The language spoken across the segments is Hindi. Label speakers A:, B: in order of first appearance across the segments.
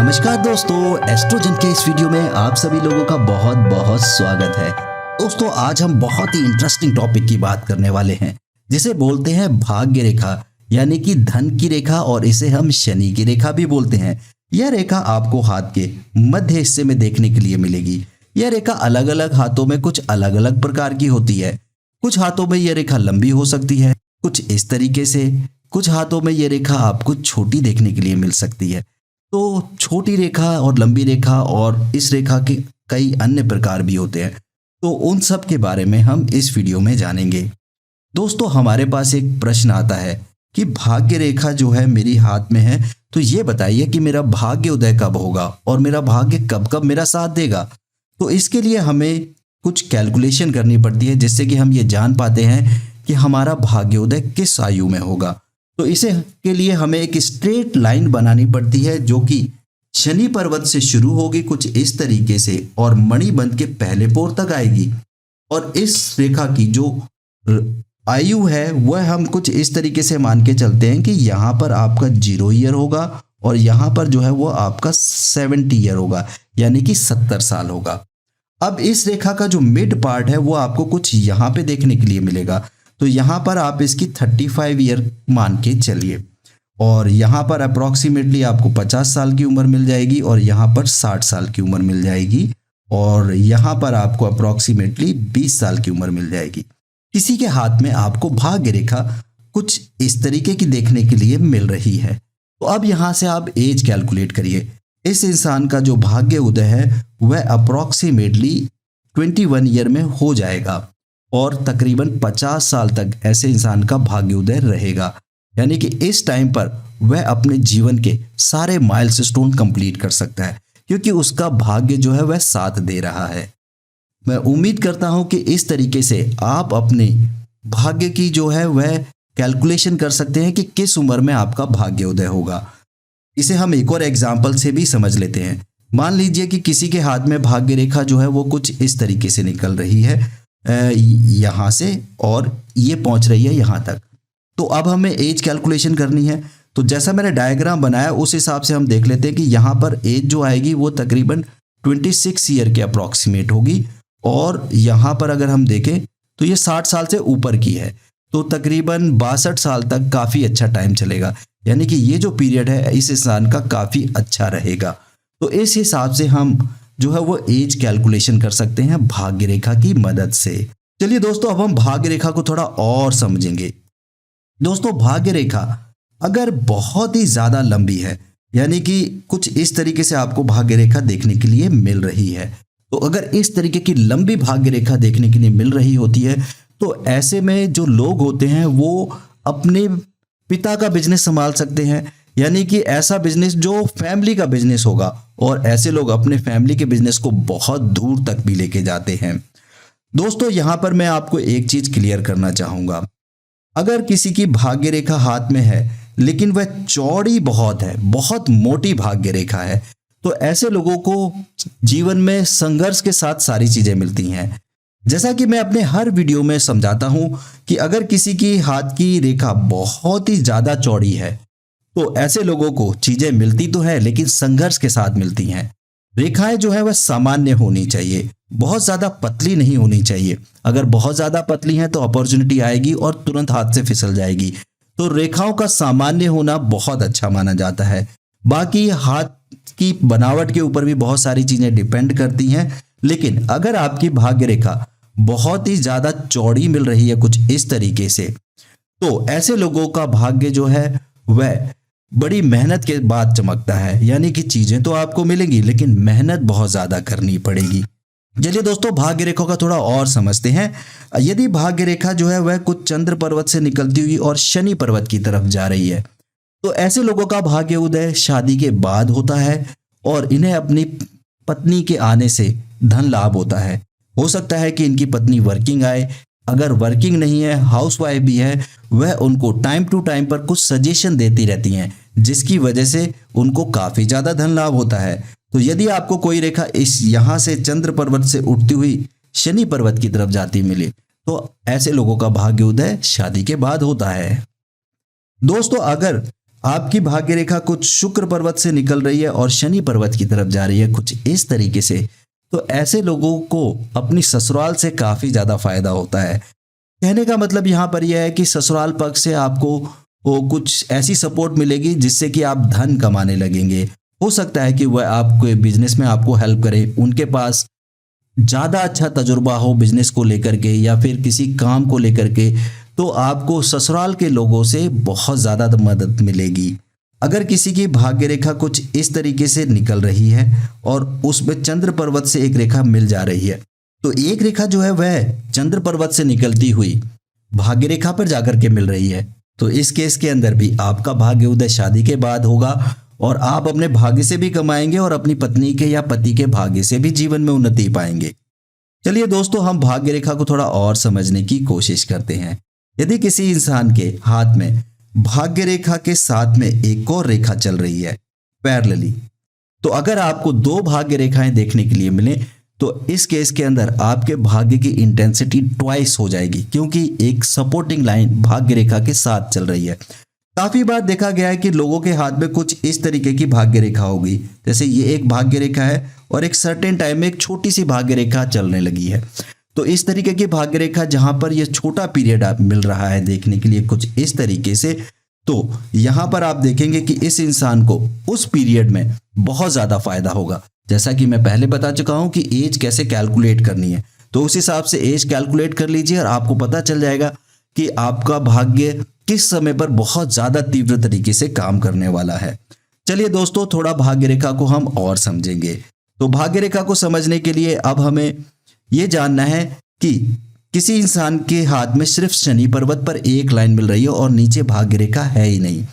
A: नमस्कार दोस्तों, एस्ट्रोजन के इस वीडियो में आप सभी लोगों का बहुत बहुत स्वागत है। दोस्तों, आज हम बहुत ही इंटरेस्टिंग टॉपिक की बात करने वाले हैं जिसे बोलते हैं भाग्य रेखा, यानी कि धन की रेखा, और इसे हम शनि की रेखा भी बोलते हैं। यह रेखा आपको हाथ के मध्य हिस्से में देखने के लिए मिलेगी। यह रेखा अलग अलग हाथों में कुछ अलग अलग प्रकार की होती है। कुछ हाथों में यह रेखा लंबी हो सकती है, कुछ इस तरीके से, कुछ हाथों में यह रेखा आपको छोटी देखने के लिए मिल सकती है। तो छोटी रेखा और लंबी रेखा और इस रेखा के कई अन्य प्रकार भी होते हैं, तो उन सब के बारे में हम इस वीडियो में जानेंगे। दोस्तों, हमारे पास एक प्रश्न आता है कि भाग्य रेखा जो है मेरी हाथ में है, तो ये बताइए कि मेरा भाग्य उदय कब होगा और मेरा भाग्य कब कब मेरा साथ देगा। तो इसके लिए हमें कुछ कैलकुलेशन करनी पड़ती है जिससे कि हम ये जान पाते हैं कि हमारा भाग्योदय किस आयु में होगा। तो इसे के लिए हमें एक स्ट्रेट लाइन बनानी पड़ती है जो कि शनि पर्वत से शुरू होगी कुछ इस तरीके से और मणिबंध के पहले पोर तक आएगी। और इस रेखा की जो आयु है वह हम कुछ इस तरीके से मान के चलते हैं कि यहाँ पर आपका 0 ईयर होगा और यहाँ पर जो है वो आपका 70 ईयर होगा, यानी कि 70 साल होगा। अब इस रेखा का जो मिड पार्ट है वो आपको कुछ यहाँ पे देखने के लिए मिलेगा। तो यहाँ पर आप इसकी 35 ईयर मान के चलिए, और यहाँ पर अप्रॉक्सीमेटली आपको 50 साल की उम्र मिल जाएगी और यहाँ पर 60 साल की उम्र मिल जाएगी, और यहाँ पर आपको अप्रॉक्सीमेटली 20 साल की उम्र मिल जाएगी। किसी के हाथ में आपको भाग्य रेखा कुछ इस तरीके की देखने के लिए मिल रही है। तो अब यहाँ से आप एज कैलकुलेट करिए। इस इंसान का जो भाग्य उदय है वह अप्रॉक्सीमेटली 21 ईयर में हो जाएगा और तकरीबन 50 साल तक ऐसे इंसान का भाग्योदय रहेगा, यानी कि इस टाइम पर वह अपने जीवन के सारे माइलस्टोन कंप्लीट कर सकता है क्योंकि उसका भाग्य जो है वह साथ दे रहा है। मैं उम्मीद करता हूं कि इस तरीके से आप अपने भाग्य की जो है वह कैलकुलेशन कर सकते हैं कि किस उम्र में आपका भाग्योदय होगा। इसे हम एक और एग्जाम्पल से भी समझ लेते हैं। मान लीजिए कि किसी के हाथ में भाग्य रेखा जो है वो कुछ इस तरीके से निकल रही है यहाँ से, और ये पहुंच रही है यहाँ तक। तो अब हमें एज कैलकुलेशन करनी है। तो जैसा मैंने डायग्राम बनाया उस हिसाब से हम देख लेते हैं कि यहाँ पर एज जो आएगी वो तकरीबन 26 ईयर के अप्रॉक्सीमेट होगी, और यहाँ पर अगर हम देखें तो ये 60 साल से ऊपर की है, तो तकरीबन 62 साल तक काफ़ी अच्छा टाइम चलेगा, यानी कि ये जो पीरियड है इस इंसान का काफ़ी अच्छा रहेगा। तो इस हिसाब से हम जो है वो एज कैलकुलेशन कर सकते हैं भाग्य रेखा की मदद से। चलिए दोस्तों, अब हम भाग्य रेखा को थोड़ा और समझेंगे। दोस्तों, भाग्य रेखा अगर बहुत ही ज़्यादा लंबी है, यानी कि कुछ इस तरीके से आपको भाग्य रेखा देखने के लिए मिल रही है, तो अगर इस तरीके की लंबी भाग्य रेखा देखने के लिए मिल रही होती है तो ऐसे में जो लोग होते हैं वो अपने पिता का बिजनेस संभाल सकते हैं, यानी कि ऐसा बिजनेस जो फैमिली का बिजनेस होगा, और ऐसे लोग अपने फैमिली के बिजनेस को बहुत दूर तक भी लेके जाते हैं। दोस्तों, यहां पर मैं आपको एक चीज क्लियर करना चाहूंगा। अगर किसी की भाग्य रेखा हाथ में है लेकिन वह चौड़ी बहुत है, बहुत मोटी भाग्य रेखा है, तो ऐसे लोगों को जीवन में संघर्ष के साथ सारी चीजें मिलती हैं। जैसा कि मैं अपने हर वीडियो में समझाता हूं कि अगर किसी की हाथ की रेखा बहुत ही ज्यादा चौड़ी है तो ऐसे लोगों को चीजें मिलती तो है लेकिन संघर्ष के साथ मिलती हैं। रेखाएं जो है वह सामान्य होनी चाहिए, बहुत ज्यादा पतली नहीं होनी चाहिए। अगर बहुत ज्यादा पतली हैं तो अपॉर्चुनिटी आएगी और तुरंत हाथ से फिसल जाएगी। तो रेखाओं का सामान्य होना बहुत अच्छा माना जाता है। बाकी हाथ की बनावट के ऊपर भी बहुत सारी चीजें डिपेंड करती हैं, लेकिन अगर आपकी भाग्य रेखा बहुत ही ज्यादा चौड़ी मिल रही है कुछ इस तरीके से, तो ऐसे लोगों का भाग्य जो है वह बड़ी मेहनत के बाद चमकता है, यानी कि चीजें तो आपको मिलेंगी लेकिन मेहनत बहुत ज्यादा करनी पड़ेगी। चलिए दोस्तों, भाग्य रेखा का थोड़ा और समझते हैं। यदि भाग्य रेखा जो है वह कुछ चंद्र पर्वत से निकलती हुई और शनि पर्वत की तरफ जा रही है, तो ऐसे लोगों का भाग्य उदय शादी के बाद होता है और इन्हें अपनी पत्नी के आने से धन लाभ होता है। हो सकता है कि इनकी पत्नी वर्किंग आए, अगर वर्किंग नहीं है, हाउसवाइफ भी है, वह उनको टाइम टू टाइम पर कुछ सजेशन देती रहती हैं जिसकी वजह से उनको काफी ज्यादा धन लाभ होता है। तो यदि आपको कोई रेखा इस यहाँ से चंद्र पर्वत से उठती हुई शनि पर्वत की तरफ जाती मिले तो ऐसे लोगों का भाग्योदय शादी के बाद होता है। दोस्तों, अगर आपकी भाग्य रेखा कुछ शुक्र पर्वत से निकल रही है और शनि पर्वत की तरफ जा रही है, कुछ इस तरीके से, तो ऐसे लोगों को अपनी ससुराल से काफी ज्यादा फायदा होता है। कहने का मतलब यहाँ पर यह है कि ससुराल पक्ष से आपको वो कुछ ऐसी सपोर्ट मिलेगी जिससे कि आप धन कमाने लगेंगे। हो सकता है कि वह आपके बिजनेस में आपको हेल्प करें, उनके पास ज़्यादा अच्छा तजुर्बा हो बिजनेस को लेकर के या फिर किसी काम को लेकर के, तो आपको ससुराल के लोगों से बहुत ज़्यादा मदद मिलेगी। अगर किसी की भाग्य रेखा कुछ इस तरीके से निकल रही है और उसमें चंद्र पर्वत से एक रेखा मिल जा रही है, तो एक रेखा जो है वह चंद्र पर्वत से निकलती हुई भाग्य रेखा पर जाकर के मिल रही है, तो इस केस के अंदर भी आपका भाग्य उदय शादी के बाद होगा और आप अपने भाग्य से भी कमाएंगे और अपनी पत्नी के या पति के भाग्य से भी जीवन में उन्नति पाएंगे। चलिए दोस्तों, हम भाग्य रेखा को थोड़ा और समझने की कोशिश करते हैं। यदि किसी इंसान के हाथ में भाग्य रेखा के साथ में एक और रेखा चल रही है पैरेलली, तो अगर आपको दो भाग्य रेखाएं देखने के लिए मिले तो इस केस के अंदर आपके भाग्य की इंटेंसिटी ट्वाइस हो जाएगी, क्योंकि एक सपोर्टिंग लाइन भाग्य रेखा के साथ चल रही है। काफी बार देखा गया है कि लोगों के हाथ में कुछ इस तरीके की भाग्य रेखा होगी, जैसे ये एक भाग्य रेखा है और एक सर्टेन टाइम में एक छोटी सी भाग्य रेखा चलने लगी है। तो इस तरीके की भाग्य रेखा जहां पर ये छोटा पीरियड आप मिल रहा है देखने के लिए कुछ इस तरीके से, तो यहां पर आप देखेंगे कि इस इंसान को उस पीरियड में बहुत ज्यादा फायदा होगा। जैसा कि मैं पहले बता चुका हूं कि एज कैसे कैलकुलेट करनी है, तो उस हिसाब से एज कैलकुलेट कर लीजिए और आपको पता चल जाएगा कि आपका भाग्य किस समय पर बहुत ज्यादा तीव्र तरीके से काम करने वाला है। चलिए दोस्तों, थोड़ा भाग्य रेखा को हम और समझेंगे। तो भाग्य रेखा को समझने के लिए अब हमें यह जानना है कि किसी इंसान के हाथ में सिर्फ शनि पर्वत पर एक लाइन मिल रही है और नीचे भाग्य रेखा है ही नहीं,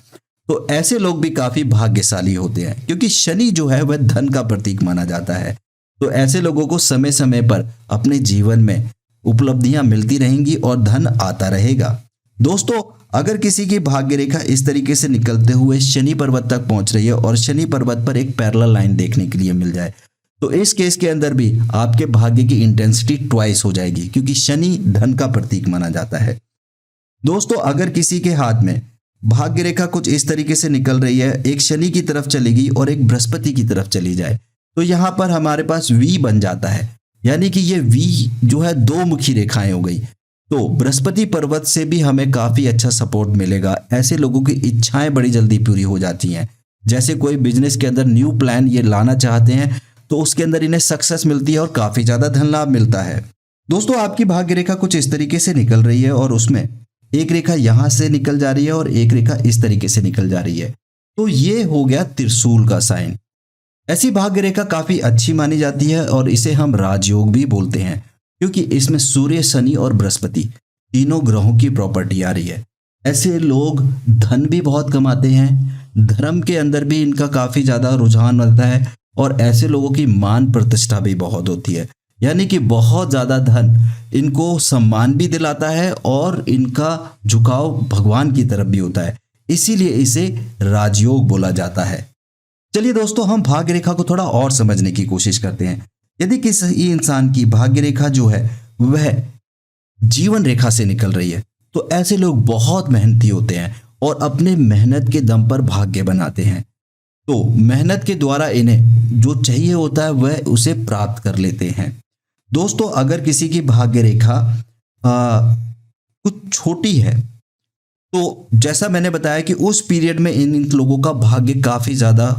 A: तो ऐसे लोग भी काफी भाग्यशाली होते हैं, क्योंकि शनि जो है वह धन का प्रतीक माना जाता है। तो ऐसे लोगों को समय समय पर अपने जीवन में उपलब्धियां मिलती रहेंगी और धन आता रहेगा। दोस्तों, अगर किसी की भाग्य रेखा इस तरीके से निकलते हुए शनि पर्वत तक पहुंच रही है और शनि पर्वत पर एक पैरेलल लाइन देखने के लिए मिल जाए, तो इस केस के अंदर भी आपके भाग्य की इंटेंसिटी ट्वाइस हो जाएगी, क्योंकि शनि धन का प्रतीक माना जाता है। दोस्तों, अगर किसी के हाथ में भाग्य रेखा कुछ इस तरीके से निकल रही है, एक शनि की तरफ चलेगी और एक बृहस्पति की तरफ चली जाए, तो यहां पर हमारे पास वी बन जाता है, यानी कि ये वी जो है दो मुखी रेखाएं हो गई। तो बृहस्पति पर्वत से भी हमें काफी अच्छा सपोर्ट मिलेगा। ऐसे लोगों की इच्छाएं बड़ी जल्दी पूरी हो जाती हैं। जैसे कोई बिजनेस के अंदर न्यू प्लान ये लाना चाहते हैं तो उसके अंदर इन्हें सक्सेस मिलती है और काफी ज्यादा धन लाभ मिलता है। दोस्तों, आपकी भाग्य रेखा कुछ इस तरीके से निकल रही है और उसमें एक रेखा यहां से निकल जा रही है और एक रेखा इस तरीके से निकल जा रही है, तो ये हो गया त्रिशूल का साइन। ऐसी भाग्य रेखा काफी अच्छी मानी जाती है और इसे हम राजयोग भी बोलते हैं, क्योंकि इसमें सूर्य, शनि और बृहस्पति तीनों ग्रहों की प्रॉपर्टी आ रही है। ऐसे लोग धन भी बहुत कमाते हैं, धर्म के अंदर भी इनका काफी ज्यादा रुझान रहता है और ऐसे लोगों की मान प्रतिष्ठा भी बहुत होती है, यानी कि बहुत ज्यादा धन इनको सम्मान भी दिलाता है और इनका झुकाव भगवान की तरफ भी होता है, इसीलिए इसे राजयोग बोला जाता है। चलिए दोस्तों, हम भाग्य रेखा को थोड़ा और समझने की कोशिश करते हैं। यदि किसी इंसान की भाग्य रेखा जो है वह जीवन रेखा से निकल रही है, तो ऐसे लोग बहुत मेहनती होते हैं और अपने मेहनत के दम पर भाग्य बनाते हैं। तो मेहनत के द्वारा इन्हें जो चाहिए होता है वह उसे प्राप्त कर लेते हैं। दोस्तों, अगर किसी की भाग्य रेखा कुछ छोटी है, तो जैसा मैंने बताया कि उस पीरियड में इन लोगों का भाग्य काफी ज्यादा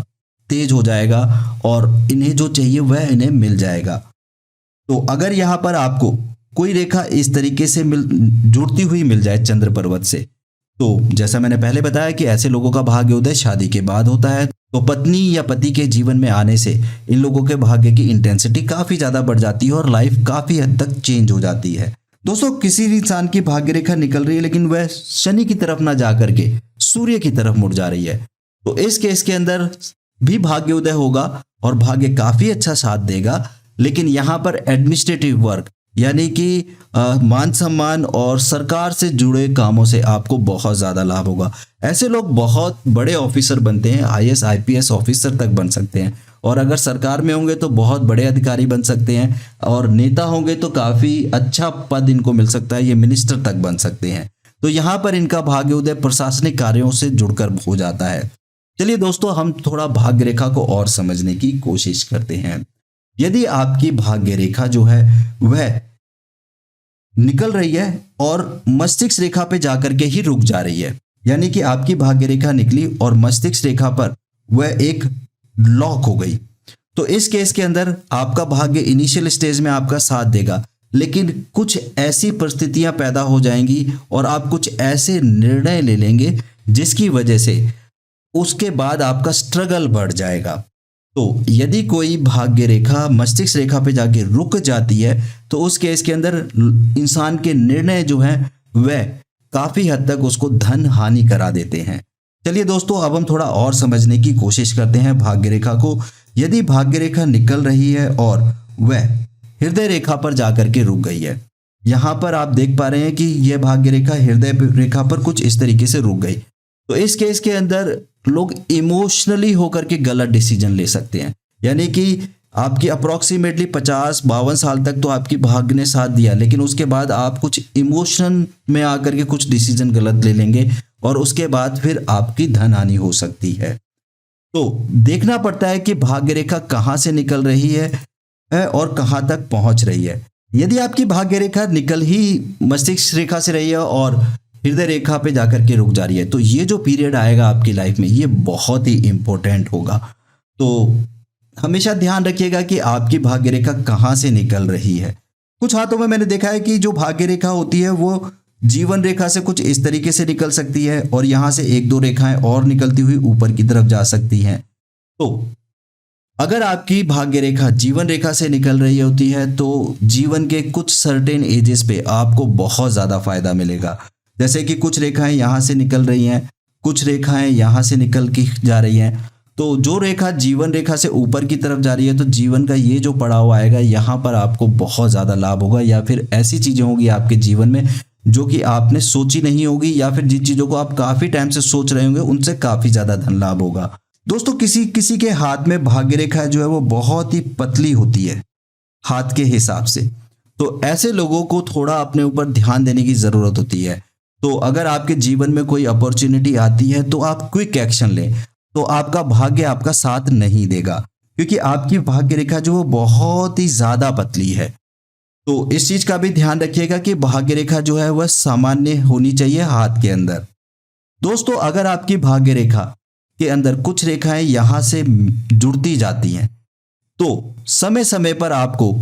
A: तेज हो जाएगा और इन्हें जो चाहिए वह इन्हें मिल जाएगा। तो अगर यहाँ पर आपको कोई रेखा इस तरीके से जुड़ती हुई मिल जाए चंद्र पर्वत से, तो जैसा मैंने पहले बताया कि ऐसे लोगों का भाग्य उदय शादी के बाद होता है। तो पत्नी या पति के जीवन में आने से इन लोगों के भाग्य की इंटेंसिटी काफी ज्यादा बढ़ जाती है और लाइफ काफी हद तक चेंज हो जाती है। दोस्तों, किसी इंसान की भाग्य रेखा निकल रही है लेकिन वह शनि की तरफ ना जा करके सूर्य की तरफ मुड़ जा रही है, तो इस केस के अंदर भी भाग्य उदय होगा और भाग्य काफी अच्छा साथ देगा, लेकिन यहाँ पर एडमिनिस्ट्रेटिव वर्क यानी कि मान सम्मान और सरकार से जुड़े कामों से आपको बहुत ज्यादा लाभ होगा। ऐसे लोग बहुत बड़े ऑफिसर बनते हैं, IAS IPS ऑफिसर तक बन सकते हैं, और अगर सरकार में होंगे तो बहुत बड़े अधिकारी बन सकते हैं, और नेता होंगे तो काफी अच्छा पद इनको मिल सकता है, ये मिनिस्टर तक बन सकते हैं। तो यहाँ पर इनका भाग्योदय प्रशासनिक कार्यों से जुड़कर हो जाता है। चलिए दोस्तों, हम थोड़ा भाग्य रेखा को और समझने की कोशिश करते हैं। यदि आपकी भाग्य रेखा जो है वह निकल रही है और मस्तिष्क रेखा पे जाकर के ही रुक जा रही है, यानी कि आपकी भाग्य रेखा निकली और मस्तिष्क रेखा पर वह एक लॉक हो गई, तो इस केस के अंदर आपका भाग्य इनिशियल स्टेज में आपका साथ देगा, लेकिन कुछ ऐसी परिस्थितियां पैदा हो जाएंगी और आप कुछ ऐसे निर्णय ले लेंगे जिसकी वजह से उसके बाद आपका स्ट्रगल बढ़ जाएगा। तो यदि कोई भाग्य रेखा मस्तिष्क रेखा पे जाके रुक जाती है तो उस केस के अंदर इंसान के निर्णय जो हैं वह काफी हद तक उसको धन हानि करा देते हैं। चलिए दोस्तों, अब हम थोड़ा और समझने की कोशिश करते हैं भाग्य रेखा को। यदि भाग्य रेखा निकल रही है और वह हृदय रेखा पर जाकर के रुक गई है, यहाँ पर आप देख पा रहे हैं कि यह भाग्य रेखा हृदय रेखा पर कुछ इस तरीके से रुक गई, तो इस केस के अंदर लोग इमोशनली होकर के गलत डिसीजन ले सकते हैं। यानी कि आपकी अप्रोक्सीमेटली 50-52 साल तक तो आपकी भाग्य ने साथ दिया, लेकिन उसके बाद आप कुछ इमोशन में आकर के कुछ डिसीजन गलत ले लेंगे और उसके बाद फिर आपकी धन हानि हो सकती है। तो देखना पड़ता है कि भाग्य रेखा कहाँ से निकल रही है और कहाँ तक पहुंच रही है। यदि आपकी भाग्य रेखा निकल ही मस्तिष्क रेखा से रही है और हृदय रेखा पे जाकर के रुक जा रही है, तो ये जो पीरियड आएगा आपकी लाइफ में ये बहुत ही इंपॉर्टेंट होगा। तो हमेशा ध्यान रखिएगा कि आपकी भाग्य रेखा कहाँ से निकल रही है। कुछ हाथों में मैंने देखा है कि जो भाग्य रेखा होती है वो जीवन रेखा से कुछ इस तरीके से निकल सकती है और यहाँ से 1-2 रेखाएं और निकलती हुई ऊपर की तरफ जा सकती हैं। तो अगर आपकी भाग्य रेखा जीवन रेखा से निकल रही होती है तो जीवन के कुछ सर्टेन एजेस पे आपको बहुत ज़्यादा फायदा मिलेगा। जैसे कि कुछ रेखाएं यहाँ से निकल रही हैं, कुछ रेखाएं यहाँ से निकल के जा रही हैं। तो जो रेखा जीवन रेखा से ऊपर की तरफ जा रही है तो जीवन का ये जो पड़ाव आएगा यहाँ पर आपको बहुत ज़्यादा लाभ होगा, या फिर ऐसी चीज़ें होंगी आपके जीवन में जो कि आपने सोची नहीं होगी, या फिर जिन चीज़ों को आप काफ़ी टाइम से सोच रहे होंगे उनसे काफ़ी ज़्यादा धन लाभ होगा। दोस्तों, किसी किसी के हाथ में भाग्य रेखा जो है वो बहुत ही पतली होती है हाथ के हिसाब से, तो ऐसे लोगों को थोड़ा अपने ऊपर ध्यान देने की ज़रूरत होती है। तो अगर आपके जीवन में कोई अपॉर्चुनिटी आती है तो आप क्विक एक्शन लें, तो आपका भाग्य आपका साथ नहीं देगा, क्योंकि आपकी भाग्य रेखा जो वो बहुत ही ज़्यादा पतली है। तो इस चीज़ का भी ध्यान रखिएगा कि भाग्य रेखा जो है वह सामान्य होनी चाहिए हाथ के अंदर। दोस्तों, अगर आपकी भाग्य रेखा के अंदर कुछ रेखाएं यहाँ से जुड़ती जाती हैं तो समय समय पर आपको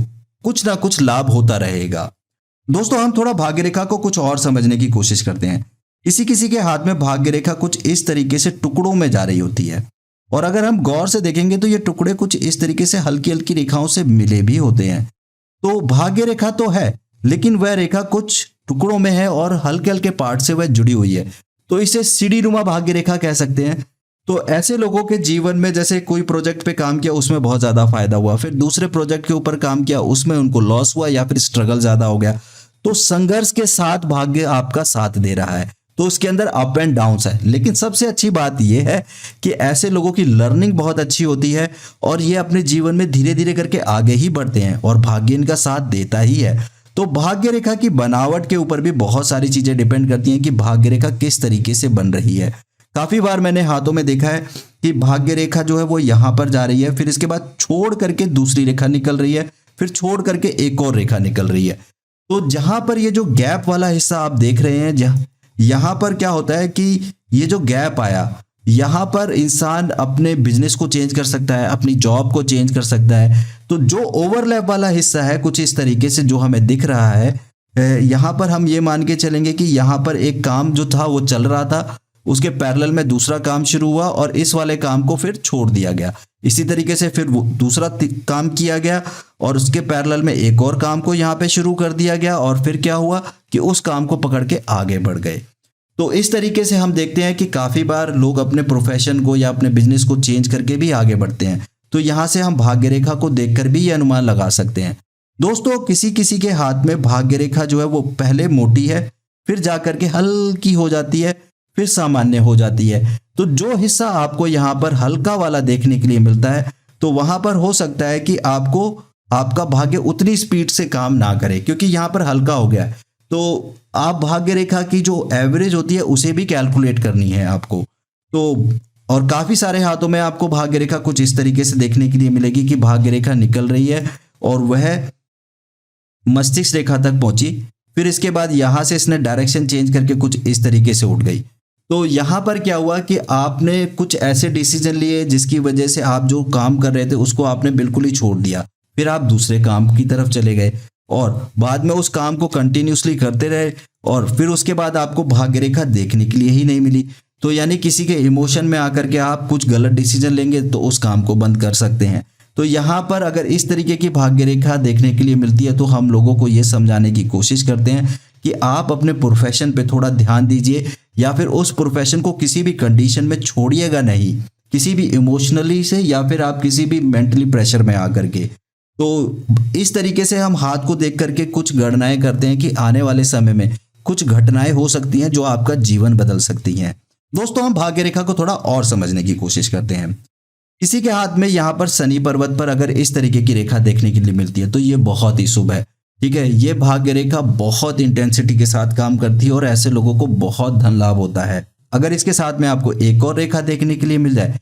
A: कुछ ना कुछ लाभ होता रहेगा। दोस्तों, हम थोड़ा भाग्य रेखा को कुछ और समझने की कोशिश करते हैं। किसी किसी के हाथ में भाग्य रेखा कुछ इस तरीके से टुकड़ों में जा रही होती है, और अगर हम गौर से देखेंगे तो ये टुकड़े कुछ इस तरीके से हल्की हल्की रेखाओं से मिले भी होते हैं। तो भाग्य रेखा तो है, लेकिन वह रेखा कुछ टुकड़ों में है और हल्के हल्के पार्ट से वह जुड़ी हुई है, तो इसे सीढ़ीनुमा भाग्य रेखा कह सकते हैं। तो ऐसे लोगों के जीवन में जैसे कोई प्रोजेक्ट पे काम किया उसमें बहुत ज़्यादा फायदा हुआ, फिर दूसरे प्रोजेक्ट के ऊपर काम किया उसमें उनको लॉस हुआ या फिर स्ट्रगल ज़्यादा हो गया, तो संघर्ष के साथ भाग्य आपका साथ दे रहा है। तो उसके अंदर अप एंड डाउन्स है, लेकिन सबसे अच्छी बात यह है कि ऐसे लोगों की लर्निंग बहुत अच्छी होती है और ये अपने जीवन में धीरे धीरे करके आगे ही बढ़ते हैं और भाग्य इनका साथ देता ही है। तो भाग्य रेखा की बनावट के ऊपर भी बहुत सारी चीजें डिपेंड करती हैं कि भाग्य रेखा किस तरीके से बन रही है। काफी बार मैंने हाथों में देखा है कि भाग्य रेखा जो है वो यहाँ पर जा रही है, फिर इसके बाद छोड़ करके दूसरी रेखा निकल रही है, फिर छोड़ करके एक और रेखा निकल रही है। तो जहां पर ये जो गैप वाला हिस्सा आप देख रहे हैं, यहाँ पर क्या होता है कि ये जो गैप आया, यहाँ पर इंसान अपने बिजनेस को चेंज कर सकता है, अपनी जॉब को चेंज कर सकता है। तो जो ओवरलैप वाला हिस्सा है कुछ इस तरीके से जो हमें दिख रहा है, यहाँ पर हम ये मान के चलेंगे कि यहाँ पर एक काम जो था वो चल रहा था, उसके पैरेलल में दूसरा काम शुरू हुआ और इस वाले काम को फिर छोड़ दिया गया। इसी तरीके से फिर वो दूसरा काम किया गया और उसके पैरेलल में एक और काम को यहाँ पे शुरू कर दिया गया और फिर क्या हुआ कि उस काम को पकड़ के आगे बढ़ गए। तो इस तरीके से हम देखते हैं कि काफ़ी बार लोग अपने प्रोफेशन को या अपने बिजनेस को चेंज करके भी आगे बढ़ते हैं। तो यहाँ से हम भाग्य रेखा को देखकर भी ये अनुमान लगा सकते हैं। दोस्तों, किसी किसी के हाथ में भाग्य रेखा जो है वो पहले मोटी है, फिर जा करके हल्की हो जाती है, फिर सामान्य हो जाती है। तो जो हिस्सा आपको यहाँ पर हल्का वाला देखने के लिए मिलता है, तो वहां पर हो सकता है कि आपको आपका भाग्य उतनी स्पीड से काम ना करे, क्योंकि यहाँ पर हल्का हो गया है। तो आप भाग्य रेखा की जो एवरेज होती है उसे भी कैलकुलेट करनी है आपको। तो और काफ़ी सारे हाथों में आपको भाग्य रेखा कुछ इस तरीके से देखने के लिए मिलेगी कि भाग्य रेखा निकल रही है और वह मस्तिष्क रेखा तक पहुंची। फिर इसके बाद यहाँ से इसने डायरेक्शन चेंज करके कुछ इस तरीके से उठ गई। तो यहाँ पर क्या हुआ कि आपने कुछ ऐसे डिसीजन लिए जिसकी वजह से आप जो काम कर रहे थे उसको आपने बिल्कुल ही छोड़ दिया। फिर आप दूसरे काम की तरफ चले गए और बाद में उस काम को कंटिन्यूसली करते रहे और फिर उसके बाद आपको भाग्य रेखा देखने के लिए ही नहीं मिली। तो यानी किसी के इमोशन में आकर के आप कुछ गलत डिसीजन लेंगे तो उस काम को बंद कर सकते हैं। तो यहाँ पर अगर इस तरीके की भाग्य रेखा देखने के लिए मिलती है तो हम लोगों को ये समझाने की कोशिश करते हैं कि आप अपने प्रोफेशन पे थोड़ा ध्यान दीजिए या फिर उस प्रोफेशन को किसी भी कंडीशन में छोड़िएगा नहीं, किसी भी इमोशनली से या फिर आप किसी भी मेंटली प्रेशर में आकर के। तो इस तरीके से हम हाथ को देख करके कुछ गणनाएं करते हैं कि आने वाले समय में कुछ घटनाएं हो सकती हैं जो आपका जीवन बदल सकती हैं। दोस्तों, हम भाग्य रेखा को थोड़ा और समझने की कोशिश करते हैं। किसी के हाथ में यहाँ पर शनि पर्वत पर अगर इस तरीके की रेखा देखने के लिए मिलती है तो ये बहुत ही शुभ है। ठीक है, ये भाग्य रेखा बहुत इंटेंसिटी के साथ काम करती है और ऐसे लोगों को बहुत धन लाभ होता है। अगर इसके साथ में आपको एक और रेखा देखने के लिए मिल जाए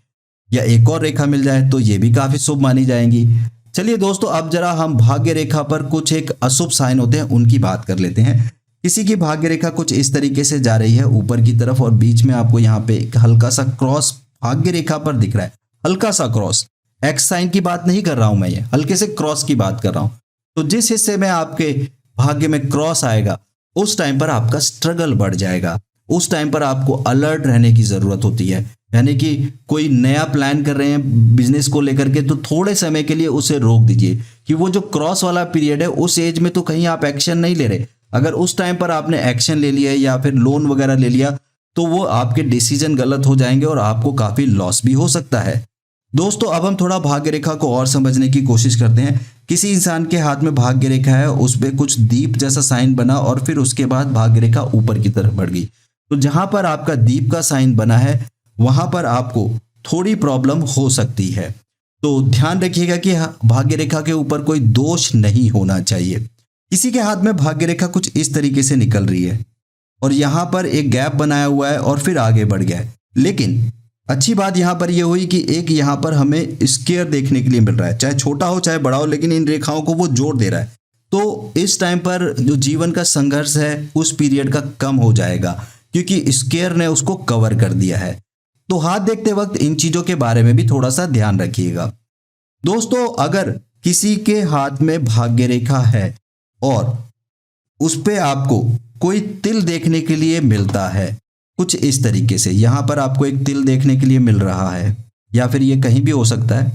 A: या एक और रेखा मिल जाए तो ये भी काफी शुभ मानी जाएंगी। चलिए दोस्तों, अब जरा हम भाग्य रेखा पर कुछ एक अशुभ साइन होते हैं उनकी बात कर लेते हैं। किसी की भाग्य रेखा कुछ इस तरीके से जा रही है ऊपर की तरफ और बीच में आपको यहाँ पे एक हल्का सा क्रॉस भाग्य रेखा पर दिख रहा है, हल्का सा क्रॉस। एक्स साइन की बात नहीं कर रहा हूं मैं, ये हल्के से क्रॉस की बात कर रहा हूं। तो जिस हिस्से में आपके भाग्य में क्रॉस आएगा उस टाइम पर आपका स्ट्रगल बढ़ जाएगा, उस टाइम पर आपको अलर्ट रहने की जरूरत होती है। यानी कि कोई नया प्लान कर रहे हैं बिजनेस को लेकर के तो थोड़े समय के लिए उसे रोक दीजिए कि वो जो क्रॉस वाला पीरियड है उस एज में तो कहीं आप एक्शन नहीं ले रहे। अगर उस टाइम पर आपने एक्शन ले लिया या फिर लोन वगैरह ले लिया तो वो आपके डिसीजन गलत हो जाएंगे और आपको काफी लॉस भी हो सकता है। दोस्तों, अब हम थोड़ा भाग्य रेखा को और समझने की कोशिश करते हैं। किसी इंसान के हाथ में भाग्य रेखा है, उस पर कुछ दीप जैसा साइन बना और फिर उसके बाद भाग्य रेखा ऊपर की तरफ बढ़ गई। तो जहां पर आपका दीप का साइन बना है वहां पर आपको थोड़ी प्रॉब्लम हो सकती है। तो ध्यान रखिएगा कि भाग्य रेखा के ऊपर कोई दोष नहीं होना चाहिए। किसी के हाथ में भाग्य रेखा कुछ इस तरीके से निकल रही है और यहाँ पर एक गैप बनाया हुआ है और फिर आगे बढ़ गया है। लेकिन अच्छी बात यहाँ पर यह हुई कि एक यहाँ पर हमें स्केयर देखने के लिए मिल रहा है, चाहे छोटा हो चाहे बड़ा हो, लेकिन इन रेखाओं को वो जोड़ दे रहा है। तो इस टाइम पर जो जीवन का संघर्ष है उस पीरियड का कम हो जाएगा क्योंकि स्केयर ने उसको कवर कर दिया है। तो हाथ देखते वक्त इन चीजों के बारे में भी थोड़ा सा ध्यान रखिएगा। दोस्तों, अगर किसी के हाथ में भाग्य रेखा है और उस पे आपको कोई तिल देखने के लिए मिलता है कुछ इस तरीके से, यहां पर आपको एक तिल देखने के लिए मिल रहा है या फिर ये कहीं भी हो सकता है,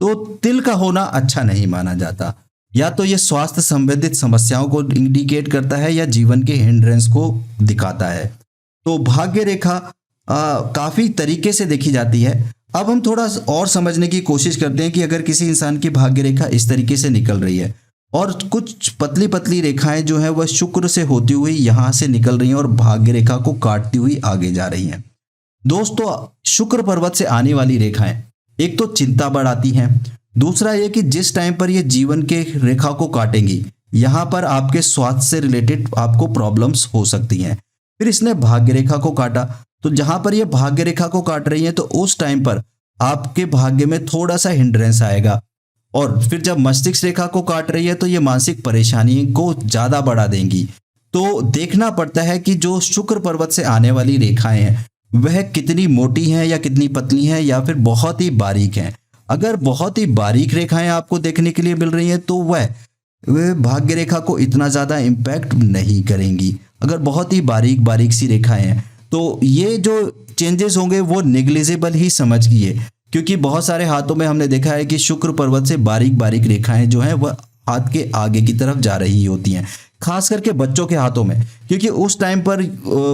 A: तो तिल का होना अच्छा नहीं माना जाता। या तो ये स्वास्थ्य संबंधित समस्याओं को इंडिकेट करता है या जीवन के हिंड्रेंस को दिखाता है। तो भाग्य रेखा काफी तरीके से देखी जाती है। अब हम थोड़ा और समझने की कोशिश करते हैं कि अगर किसी इंसान की भाग्य रेखा इस तरीके से निकल रही है और कुछ पतली पतली रेखाएं जो है वह शुक्र से होती हुई यहां से निकल रही हैं और भाग्य रेखा को काटती हुई आगे जा रही हैं। दोस्तों, शुक्र पर्वत से आने वाली रेखाएं एक तो चिंता बढ़ाती हैं, दूसरा ये कि जिस टाइम पर ये जीवन के रेखा को काटेंगी यहां पर आपके स्वास्थ्य से रिलेटेड आपको प्रॉब्लम्स हो सकती हैं। फिर इसने भाग्य रेखा को काटा, तो जहां पर ये भाग्य रेखा को काट रही है तो उस टाइम पर आपके भाग्य में थोड़ा सा हिंड्रेंस आएगा। और फिर जब मस्तिष्क रेखा को काट रही है तो ये मानसिक परेशानी को ज्यादा बढ़ा देंगी। तो देखना पड़ता है कि जो शुक्र पर्वत से आने वाली रेखाएं हैं वह कितनी मोटी हैं या कितनी पतली हैं या फिर बहुत ही बारीक हैं। अगर बहुत ही बारीक रेखाएं आपको देखने के लिए मिल रही हैं तो वह भाग्य रेखा को इतना ज्यादा इम्पैक्ट नहीं करेंगी। अगर बहुत ही बारीक बारीक सी रेखाएं हैं तो ये जो चेंजेस होंगे वो नेग्लिजिबल ही समझिए, क्योंकि बहुत सारे हाथों में हमने देखा है कि शुक्र पर्वत से बारीक बारीक रेखाएं जो हैं वह हाथ के आगे की तरफ जा रही होती हैं, खास करके बच्चों के हाथों में, क्योंकि उस टाइम पर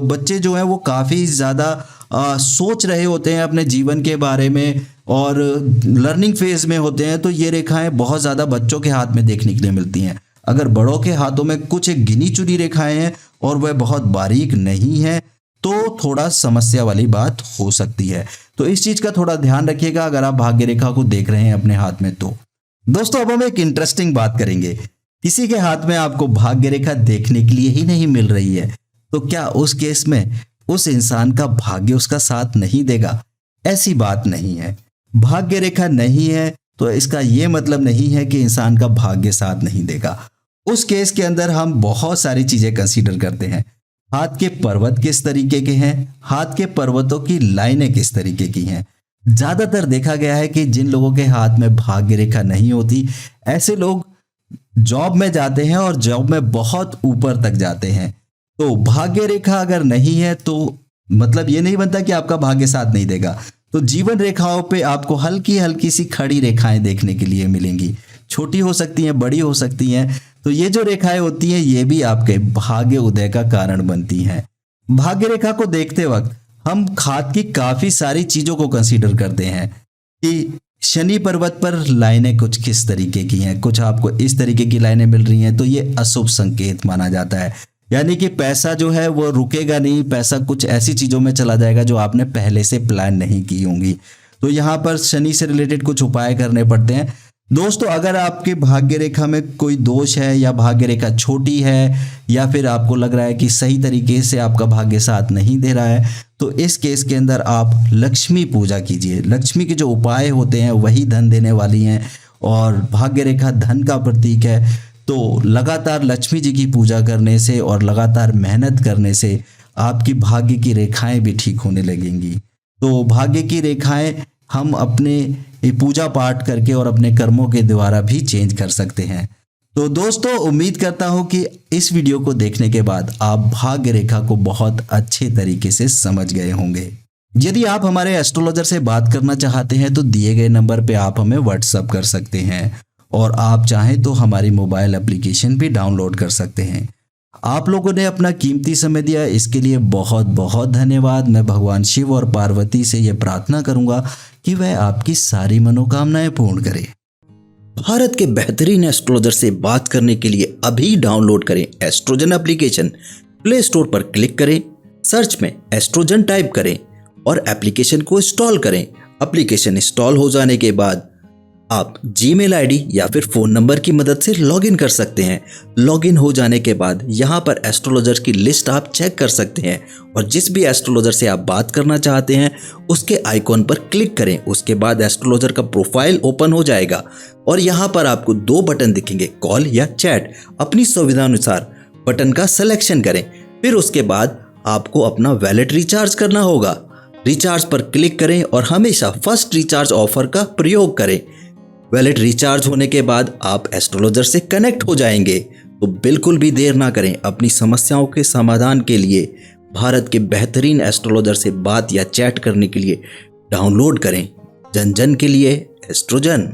A: बच्चे जो हैं वो काफ़ी ज़्यादा सोच रहे होते हैं अपने जीवन के बारे में और लर्निंग फेज में होते हैं। तो ये रेखाएं बहुत ज़्यादा बच्चों के हाथ में देखने के लिए मिलती हैं। अगर बड़ों के हाथों में कुछ एक गिनी चुनी रेखाएं हैं और वह बहुत बारीक नहीं है तो थोड़ा समस्या वाली बात हो सकती है। तो इस चीज का थोड़ा ध्यान रखिएगा अगर आप भाग्य रेखा को देख रहे हैं अपने हाथ में। तो दोस्तों, अब हम एक इंटरेस्टिंग बात करेंगे किसी के हाथ में आपको भाग्य रेखा देखने के लिए ही नहीं मिल रही है, तो क्या उस केस में उस इंसान का भाग्य उसका साथ नहीं देगा? ऐसी बात नहीं है। भाग्य रेखा नहीं है तो इसका यह मतलब नहीं है कि इंसान का भाग्य साथ नहीं देगा। उस केस के अंदर हम बहुत सारी चीजें कंसीडर करते हैं। हाथ के पर्वत किस तरीके के हैं, हाथ के पर्वतों की लाइनें किस तरीके की हैं। ज्यादातर देखा गया है कि जिन लोगों के हाथ में भाग्य रेखा नहीं होती, ऐसे लोग जॉब में जाते हैं और जॉब में बहुत ऊपर तक जाते हैं। तो भाग्य रेखा अगर नहीं है तो मतलब ये नहीं बनता कि आपका भाग्य साथ नहीं देगा। तो जीवन रेखाओं पे आपको हल्की हल्की सी खड़ी रेखाएं देखने के लिए मिलेंगी। छोटी हो सकती हैं, बड़ी हो सकती हैं। तो ये जो रेखाएं होती हैं ये भी आपके भाग्य उदय का कारण बनती हैं। भाग्य रेखा को देखते वक्त हम खाद की काफी सारी चीजों को कंसीडर करते हैं कि शनि पर्वत पर लाइनें कुछ किस तरीके की हैं। कुछ आपको इस तरीके की लाइनें मिल रही हैं तो ये अशुभ संकेत माना जाता है, यानी कि पैसा जो है वो रुकेगा नहीं, पैसा कुछ ऐसी चीजों में चला जाएगा जो आपने पहले से प्लान नहीं की होंगी। तो यहाँ पर शनि से रिलेटेड कुछ उपाय करने पड़ते हैं। दोस्तों, अगर आपके भाग्य रेखा में कोई दोष है या भाग्य रेखा छोटी है या फिर आपको लग रहा है कि सही तरीके से आपका भाग्य साथ नहीं दे रहा है, तो इस केस के अंदर आप लक्ष्मी पूजा कीजिए। लक्ष्मी के जो उपाय होते हैं वही धन देने वाली हैं और भाग्य रेखा धन का प्रतीक है। तो लगातार लक्ष्मी जी की पूजा करने से और लगातार मेहनत करने से आपकी भाग्य की रेखाएं भी ठीक होने लगेंगी। तो भाग्य की रेखाएं हम अपने पूजा पाठ करके और अपने कर्मों के द्वारा भी चेंज कर सकते हैं। तो दोस्तों, उम्मीद करता हूं कि इस वीडियो को देखने के बाद आप भाग्य रेखा को बहुत अच्छे तरीके से समझ गए होंगे। यदि आप हमारे एस्ट्रोलॉजर से बात करना चाहते हैं तो दिए गए नंबर पे आप हमें व्हाट्सएप कर सकते हैं और आप चाहें तो हमारी मोबाइल एप्लीकेशन भी डाउनलोड कर सकते हैं। आप लोगों ने अपना कीमती समय दिया, इसके लिए बहुत बहुत धन्यवाद। मैं भगवान शिव और पार्वती से यह प्रार्थना करूंगा कि वह आपकी सारी मनोकामनाएं पूर्ण करे। भारत के बेहतरीन एस्ट्रोलॉजर से बात करने के लिए अभी डाउनलोड करें एस्ट्रोजन एप्लीकेशन। प्ले स्टोर पर क्लिक करें, सर्च में एस्ट्रोजन टाइप करें और एप्लीकेशन को इंस्टॉल करें। एप्लीकेशन इंस्टॉल हो जाने के बाद आप जीमेल आईडी या फिर फोन नंबर की मदद से लॉगिन कर सकते हैं। लॉगिन हो जाने के बाद यहाँ पर एस्ट्रोलॉजर की लिस्ट आप चेक कर सकते हैं और जिस भी एस्ट्रोलॉजर से आप बात करना चाहते हैं उसके आइकॉन पर क्लिक करें। उसके बाद एस्ट्रोलॉजर का प्रोफाइल ओपन हो जाएगा और यहाँ पर आपको दो बटन दिखेंगे, कॉल या चैट। अपनी सुविधा अनुसार बटन का सिलेक्शन करें। फिर उसके बाद आपको अपना वैलेट रिचार्ज करना होगा। रिचार्ज पर क्लिक करें और हमेशा फर्स्ट रिचार्ज ऑफर का प्रयोग करें। वैलेट रिचार्ज होने के बाद आप एस्ट्रोलॉजर से कनेक्ट हो जाएंगे। तो बिल्कुल भी देर ना करें, अपनी समस्याओं के समाधान के लिए भारत के बेहतरीन एस्ट्रोलॉजर से बात या चैट करने के लिए डाउनलोड करें जन जन के लिए एस्ट्रोजन।